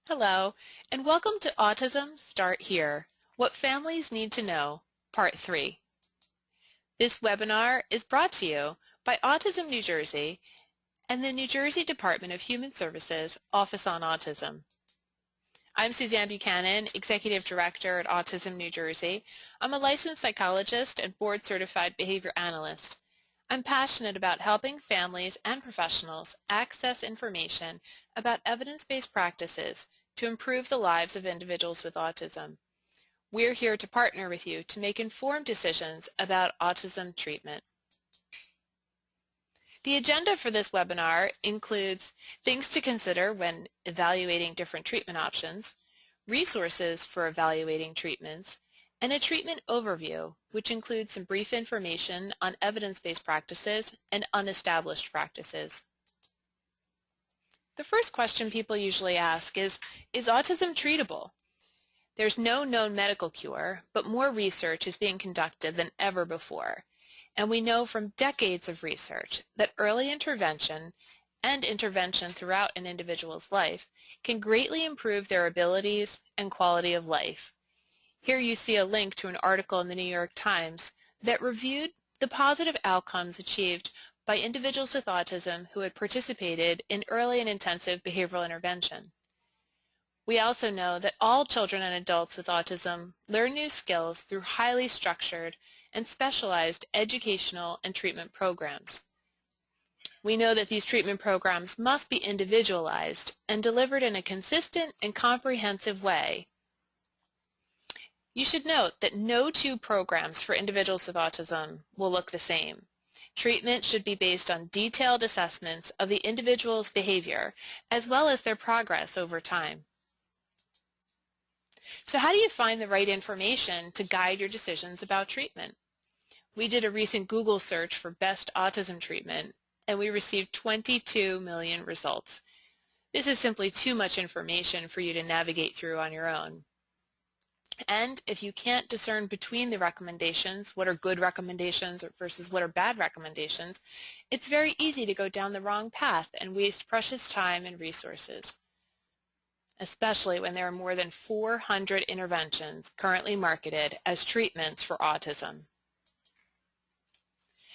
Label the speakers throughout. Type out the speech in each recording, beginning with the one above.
Speaker 1: Hello, and welcome to Autism Start Here, What Families Need to Know, Part 3. This webinar is brought to you by Autism New Jersey and the New Jersey Department of Human Services Office on Autism. I'm Suzanne Buchanan, Executive Director at Autism New Jersey. I'm a licensed psychologist and board-certified behavior analyst. I'm passionate about helping families and professionals access information about evidence-based practices to improve the lives of individuals with autism. We're here to partner with you to make informed decisions about autism treatment. The agenda for this webinar includes things to consider when evaluating different treatment options, resources for evaluating treatments, and a treatment overview, which includes some brief information on evidence-based practices and unestablished practices. The first question people usually ask is autism treatable? There's no known medical cure, but more research is being conducted than ever before. And we know from decades of research that early intervention and intervention throughout an individual's life can greatly improve their abilities and quality of life. Here you see a link to an article in the New York Times that reviewed the positive outcomes achieved by individuals with autism who had participated in early and intensive behavioral intervention. We also know that all children and adults with autism learn new skills through highly structured and specialized educational and treatment programs. We know that these treatment programs must be individualized and delivered in a consistent and comprehensive way. You should note that no two programs for individuals with autism will look the same. Treatment should be based on detailed assessments of the individual's behavior as well as their progress over time. So how do you find the right information to guide your decisions about treatment? We did a recent Google search for best autism treatment, and we received 22 million results. This is simply too much information for you to navigate through on your own. And if you can't discern between the recommendations, what are good recommendations versus what are bad recommendations, it's very easy to go down the wrong path and waste precious time and resources, especially when there are more than 400 interventions currently marketed as treatments for autism.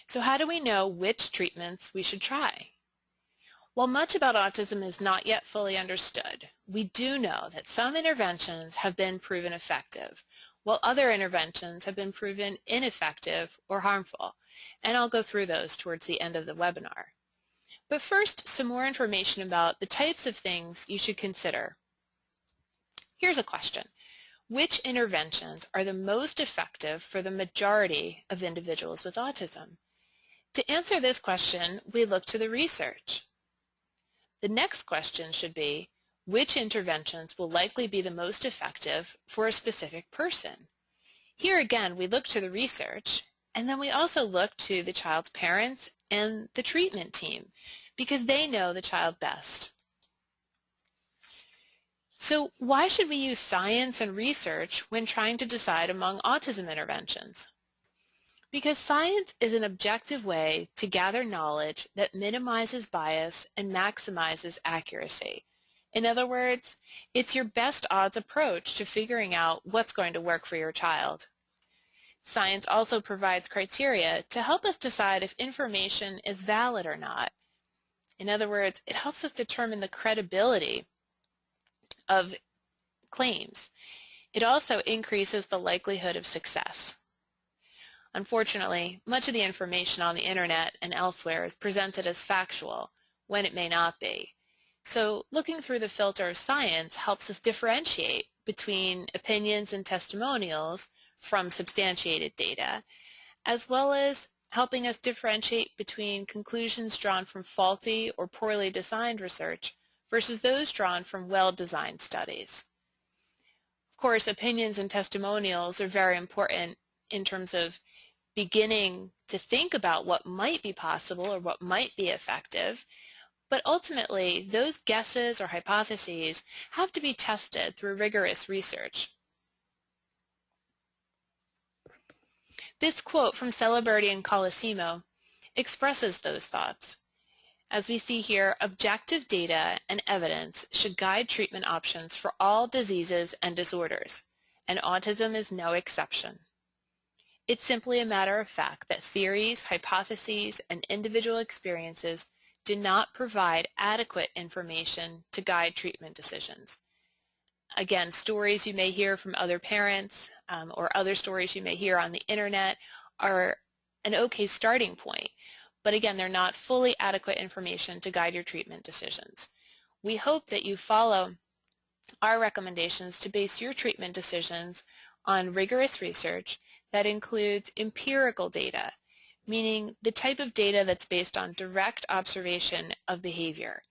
Speaker 1: So how do we know which treatments we should try? While much about autism is not yet fully understood, we do know that some interventions have been proven effective, while other interventions have been proven ineffective or harmful, and I'll go through those towards the end of the webinar. But first, some more information about the types of things you should consider. Here's a question. Which interventions are the most effective for the majority of individuals with autism? To answer this question, we look to the research. The next question should be, which interventions will likely be the most effective for a specific person? Here again, we look to the research, and then we also look to the child's parents and the treatment team, because they know the child best. So why should we use science and research when trying to decide among autism interventions? Because science is an objective way to gather knowledge that minimizes bias and maximizes accuracy. In other words, it's your best odds approach to figuring out what's going to work for your child. Science also provides criteria to help us decide if information is valid or not. In other words, it helps us determine the credibility of claims. It also increases the likelihood of success. Unfortunately, much of the information on the internet and elsewhere is presented as factual when it may not be. So looking through the filter of science helps us differentiate between opinions and testimonials from substantiated data, as well as helping us differentiate between conclusions drawn from faulty or poorly designed research versus those drawn from well-designed studies. Of course, opinions and testimonials are very important in terms of beginning to think about what might be possible or what might be effective, but ultimately those guesses or hypotheses have to be tested through rigorous research. This quote from Celeberti and Colosimo expresses those thoughts. As we see here, objective data and evidence should guide treatment options for all diseases and disorders, and autism is no exception. It's simply a matter of fact that theories, hypotheses, and individual experiences do not provide adequate information to guide treatment decisions. Again, stories you may hear from other parents or other stories you may hear on the internet are an okay starting point, but again, they're not fully adequate information to guide your treatment decisions. We hope that you follow our recommendations to base your treatment decisions on rigorous research that includes empirical data, meaning the type of data that's based on direct observation of behavior,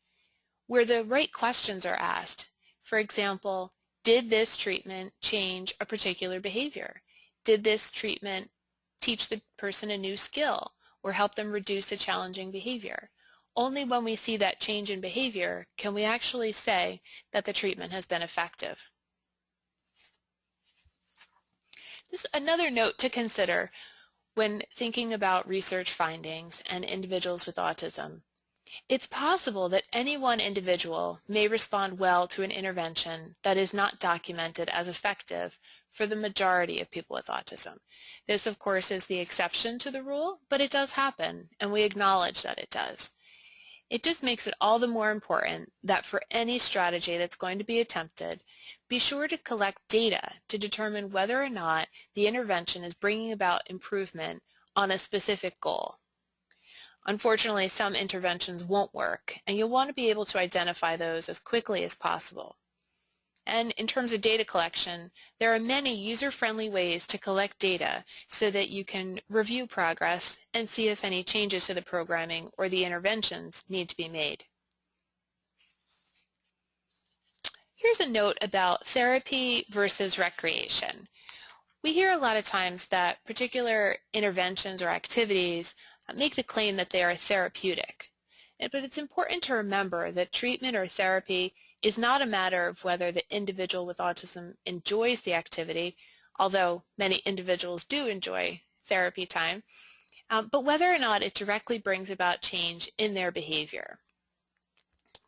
Speaker 1: where the right questions are asked. For example, did this treatment change a particular behavior? Did this treatment teach the person a new skill or help them reduce a challenging behavior? Only when we see that change in behavior can we actually say that the treatment has been effective. Just another note to consider when thinking about research findings and individuals with autism. It's possible that any one individual may respond well to an intervention that is not documented as effective for the majority of people with autism. This, of course, is the exception to the rule, but it does happen, and we acknowledge that it does. It just makes it all the more important that for any strategy that's going to be attempted, be sure to collect data to determine whether or not the intervention is bringing about improvement on a specific goal. Unfortunately, some interventions won't work, and you'll want to be able to identify those as quickly as possible. And in terms of data collection, there are many user-friendly ways to collect data so that you can review progress and see if any changes to the programming or the interventions need to be made. Here's a note about therapy versus recreation. We hear a lot of times that particular interventions or activities make the claim that they are therapeutic. But it's important to remember that treatment or therapy is not a matter of whether the individual with autism enjoys the activity, although many individuals do enjoy therapy time, but whether or not it directly brings about change in their behavior.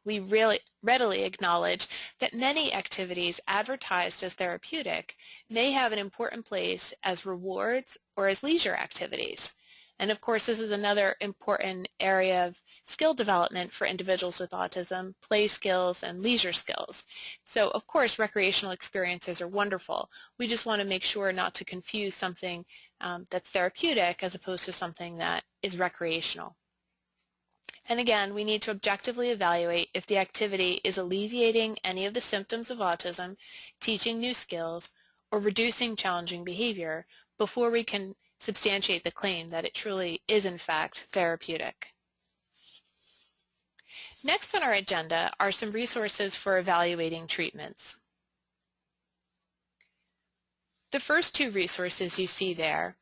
Speaker 1: We really readily acknowledge that many activities advertised as therapeutic may have an important place as rewards or as leisure activities. And of course, this is another important area of skill development for individuals with autism, play skills and leisure skills. So of course, recreational experiences are wonderful. We just want to make sure not to confuse something that's therapeutic as opposed to something that is recreational. And again, we need to objectively evaluate if the activity is alleviating any of the symptoms of autism, teaching new skills, or reducing challenging behavior before we can substantiate the claim that it truly is in fact therapeutic. Next on our agenda are some resources for evaluating treatments. The first two resources you see there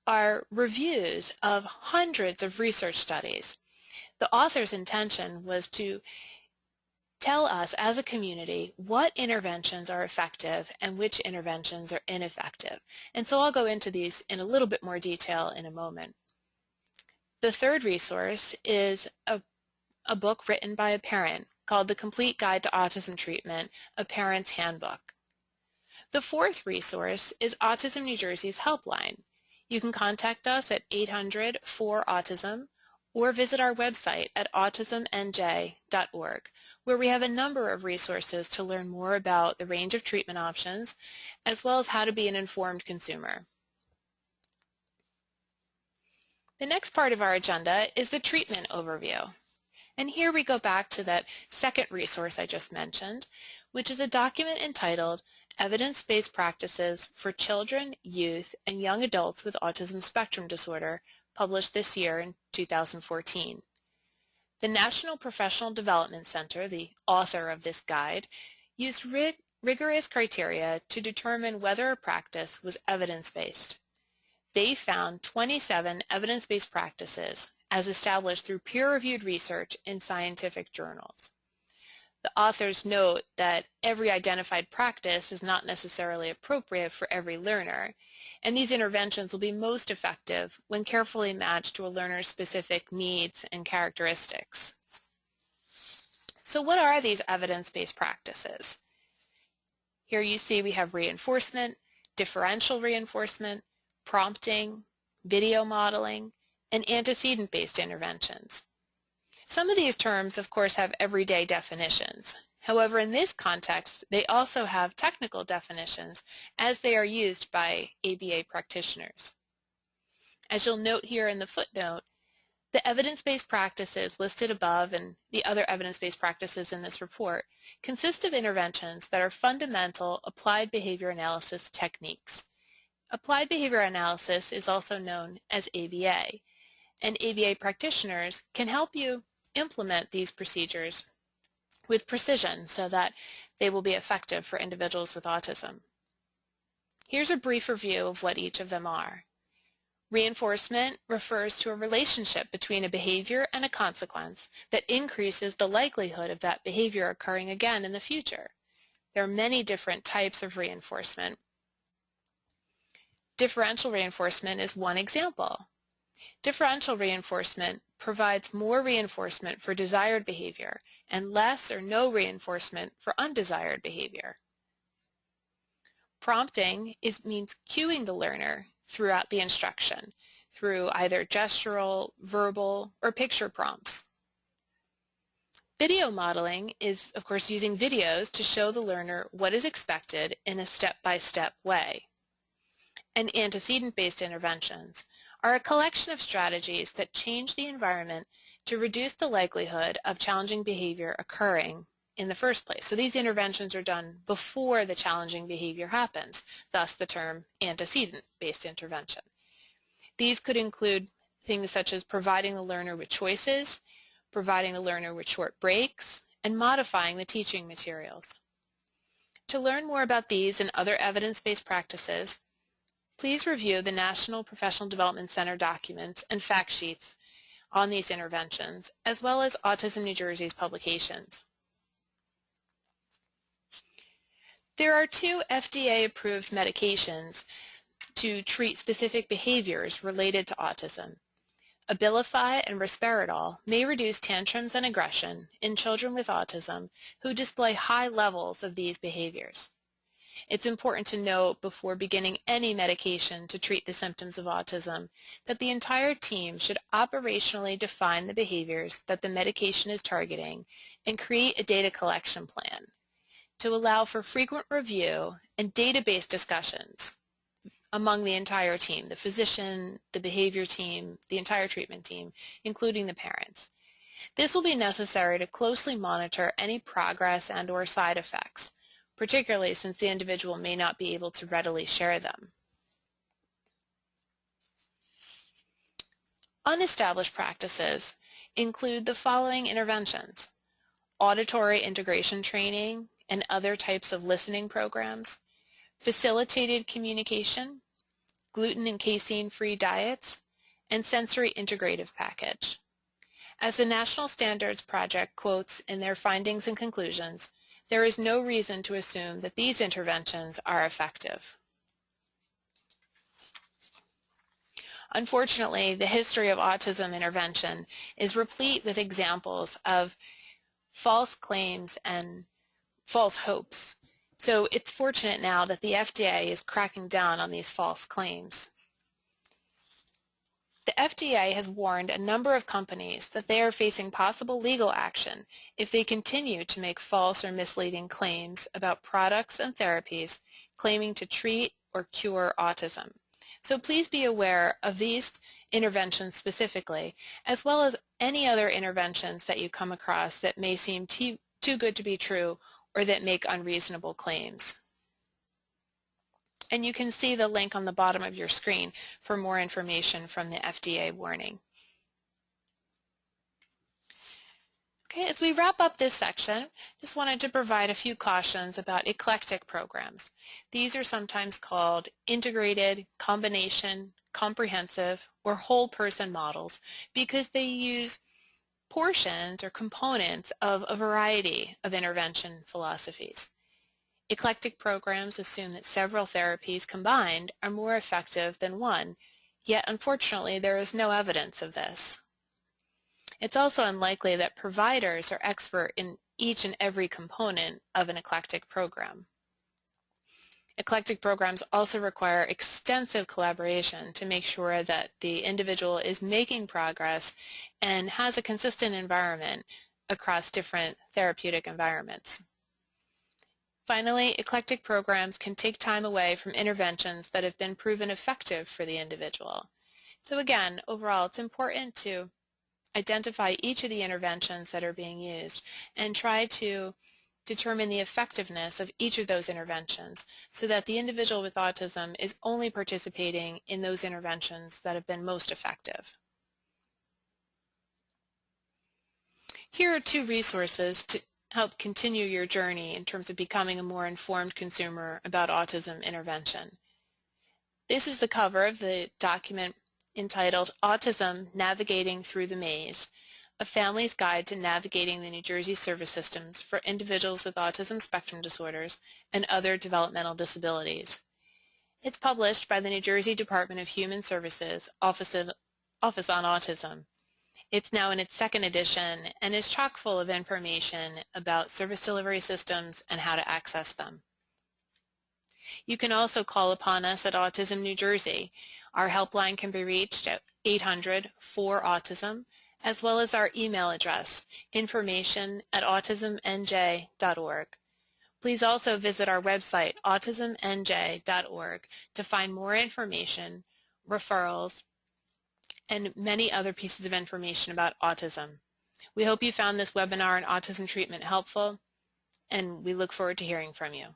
Speaker 1: are reviews of hundreds of research studies. The author's intention was to tell us as a community what interventions are effective and which interventions are ineffective. And so I'll go into these in a little bit more detail in a moment. The third resource is a book written by a parent called The Complete Guide to Autism Treatment, A Parent's Handbook. The fourth resource is Autism New Jersey's helpline. You can contact us at 800-4-AUTISM or visit our website at autismnj.org, where we have a number of resources to learn more about the range of treatment options, as well as how to be an informed consumer. The next part of our agenda is the treatment overview. And here we go back to that second resource I just mentioned, which is a document entitled Evidence-Based Practices for Children, Youth, and Young Adults with Autism Spectrum Disorder, published this year in 2014. The National Professional Development Center, the author of this guide, used rigorous criteria to determine whether a practice was evidence-based. They found 27 evidence-based practices as established through peer-reviewed research in scientific journals. The authors note that every identified practice is not necessarily appropriate for every learner, and these interventions will be most effective when carefully matched to a learner's specific needs and characteristics. So what are these evidence-based practices? Here you see we have reinforcement, differential reinforcement, prompting, video modeling, and antecedent-based interventions. Some of these terms, of course, have everyday definitions. However, in this context, they also have technical definitions as they are used by ABA practitioners. As you'll note here in the footnote, the evidence-based practices listed above and the other evidence-based practices in this report consist of interventions that are fundamental applied behavior analysis techniques. Applied behavior analysis is also known as ABA, and ABA practitioners can help you implement these procedures with precision so that they will be effective for individuals with autism. Here's a brief review of what each of them are. Reinforcement refers to a relationship between a behavior and a consequence that increases the likelihood of that behavior occurring again in the future. There are many different types of reinforcement. Differential reinforcement is one example. Differential reinforcement provides more reinforcement for desired behavior and less or no reinforcement for undesired behavior. Prompting means cueing the learner throughout the instruction through either gestural, verbal, or picture prompts. Video modeling is, of course, using videos to show the learner what is expected in a step-by-step way. And antecedent-based interventions are a collection of strategies that change the environment to reduce the likelihood of challenging behavior occurring in the first place. So these interventions are done before the challenging behavior happens, thus the term antecedent-based intervention. These could include things such as providing the learner with choices, providing the learner with short breaks, and modifying the teaching materials. To learn more about these and other evidence-based practices, please review the National Professional Development Center documents and fact sheets on these interventions, as well as Autism New Jersey's publications. There are 2 FDA-approved medications to treat specific behaviors related to autism. Abilify and Risperidol may reduce tantrums and aggression in children with autism who display high levels of these behaviors. It's important to note before beginning any medication to treat the symptoms of autism that the entire team should operationally define the behaviors that the medication is targeting and create a data collection plan to allow for frequent review and database discussions among the entire team, the physician, the behavior team, the entire treatment team, including the parents. This will be necessary to closely monitor any progress and/or side effects, particularly since the individual may not be able to readily share them. Unestablished practices include the following interventions: auditory integration training and other types of listening programs, facilitated communication, gluten and casein-free diets, and sensory integrative package. As the National Standards Project quotes in their findings and conclusions, there is no reason to assume that these interventions are effective. Unfortunately, the history of autism intervention is replete with examples of false claims and false hopes. So it's fortunate now that the FDA is cracking down on these false claims. The FDA has warned a number of companies that they are facing possible legal action if they continue to make false or misleading claims about products and therapies claiming to treat or cure autism. So please be aware of these interventions specifically, as well as any other interventions that you come across that may seem too good to be true or that make unreasonable claims. And you can see the link on the bottom of your screen for more information from the FDA warning. Okay, as we wrap up this section, just wanted to provide a few cautions about eclectic programs. These are sometimes called integrated, combination, comprehensive, or whole person models because they use portions or components of a variety of intervention philosophies. Eclectic programs assume that several therapies combined are more effective than one, yet unfortunately there is no evidence of this. It's also unlikely that providers are expert in each and every component of an eclectic program. Eclectic programs also require extensive collaboration to make sure that the individual is making progress and has a consistent environment across different therapeutic environments. Finally, eclectic programs can take time away from interventions that have been proven effective for the individual. So again, overall, it's important to identify each of the interventions that are being used and try to determine the effectiveness of each of those interventions so that the individual with autism is only participating in those interventions that have been most effective. Here are 2 resources to help continue your journey in terms of becoming a more informed consumer about autism intervention. This is the cover of the document entitled Autism: Navigating Through the Maze, A Family's Guide to Navigating the New Jersey Service Systems for Individuals with Autism Spectrum Disorders and Other Developmental Disabilities. It's published by the New Jersey Department of Human Services Office on Autism. It's now in its 2nd edition and is chock full of information about service delivery systems and how to access them. You can also call upon us at Autism New Jersey. Our helpline can be reached at 800-4-AUTISM, as well as our email address, information@autismnj.org. Please also visit our website, autismnj.org, to find more information, referrals, and many other pieces of information about autism. We hope you found this webinar on autism treatment helpful, and we look forward to hearing from you.